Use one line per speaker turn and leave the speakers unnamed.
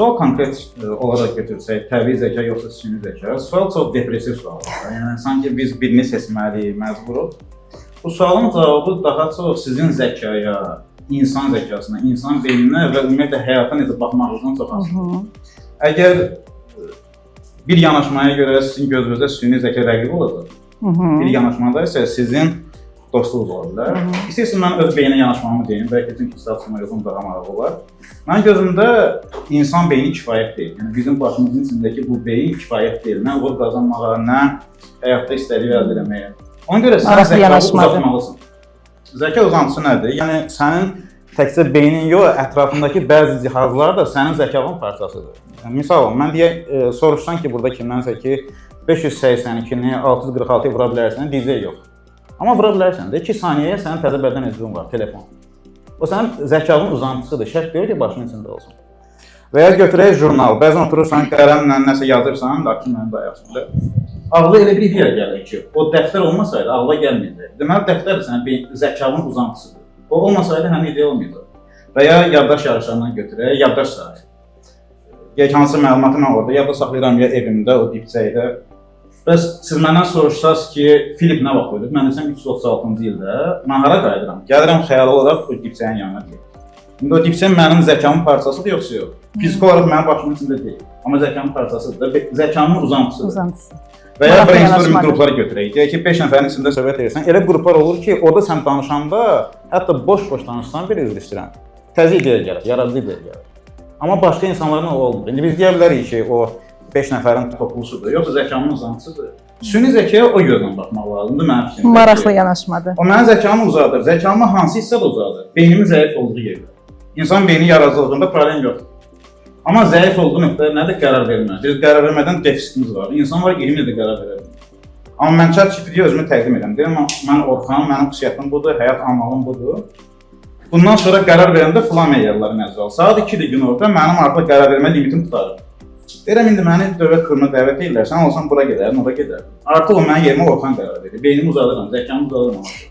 sual konkret olaraq götürsək, təbii zəka yoxsa süni zəka, sual çox depressiv sualdır. Yəni sanki biz birini seçməliyik, məcburuq. Bu sualın cavabı daha çox sizin zəkaya, insan zəkasına, insan beyninə və ümumiyyətlə həyata necə baxmağınızdan çox asılıdır. Əgər bir yanaşmaya görə sizin gözünüzdə süni zəka rəqib olacaq, bir yanaşmada isə sizin dostluğunuz ola bilər. İstəyirsin, mən öz beyninə yanaşmamı deyim, bəlkə çünki kitab çıxmaq yoxun daha maraqlı olar. Mənim gözümdə insan beyni kifayət deyil. Yəni bizim başımızın içindəki bu beyin kifayət deyil. Nə uğur qazanmağa, nə həyatda istədiyi əldə etməyə. Ona görə sən zəkanı uzatmalısın. Zəka uzantısı nədir? Yəni sənin təkcə beynin yox, ətrafındakı bəzi cihazlar da sənin zəkanın parçasıdır. Yəni, misal, mən deyək, soruşsan ki, burada kimdənsə ki, 582-ni 646-ya vura bilərsən, deyəcək yox. Amma vura bilərsən də 2 saniyəyə sənin təzə bəldən ezbin var, telefon. O sənin zəkanın uzantısıdır, şərt deyir ki, başının içində olsun. Və ya götürək jurnal, bəzən oturursan, qələmlə nəsə yazırsan, lakin mənim dayaqsında. Ağla elə bir ideya gəlir ki, o dəftər olmasaydı ağla gəlməyəcək. Deməli, dəftər sənin zəkanın uzantısıdır. O olmasaydı həmin ideya olmayacaq. Və ya yaddaş yarışlarından götürək, yaddaş sahəsi. Deyək, hansı məlumatı mən orada yadda saxlayıram ya evimdə, o dipçəkdə. Bəs siz məndən soruşsaz ki, Filip nə vaxt qoydu? Mən desəm 336-cı ildə, mən hara qayıdıram? Gəlirəm xəyal olaraq o dipçəyin yanına deyil. İndi o dipçək mənim zəkamın parçasıdır, yoxsa yox? Fizik olaraq mənim başımın içində deyil. Amma zəkamın parçasıdır, zəkamın uzantısıdır. Və ya brainstorming qrupları götürək. Deyək ki, 5 nəfərin içində söhbət edirsən, elə qruplar olur ki, orada sən danışanda, hətta boş-boş danışsan, bir üzr istəyirəm, təzə ideya gəlir, yaradıcı ideya gəlir. Amma başqa insanlarla o olmur. İndi biz deyə bilərik ki, o 5 nəfərin toplusudur, yoxsa zəkamın uzantısıdır. Süni zəkaya o gözlə baxmaq lazımdır mənim fikrimdə.
Maraqlı yanaşmadır.
O mənim zəkamı uzadır. Zəkamı hansı hissə də uzadır? Beynimin zəif olduğu yerdə. İnsan beyni yaradıcılığında problem yoxdur. Amma zəif olduğu nöqtə nədir? Qərar vermə. Biz qərar vermədən defisitimiz var. İnsan var 20 ildə qərar verə bilmir. Amma mən ChatGPT-yə özümü təqdim edirəm. Deyirəm, mən Orxan, mənim xüsusiyyətim budur, həyat amalım budur. Bundan sonra qərar verəndə filan meyarları nəzərə al. Saat 2-dir gün orta, mənim artıq qərar vermə limitim tutarım. Deyirəm, indi məni dövlət kurumuna dəvət edirlər, sən olsan bura gedərdin, ora gedərdin. Artıq o mənim yerimə Orxan qərar verir. Beynimi uzadıram, zəkamı uzadıram.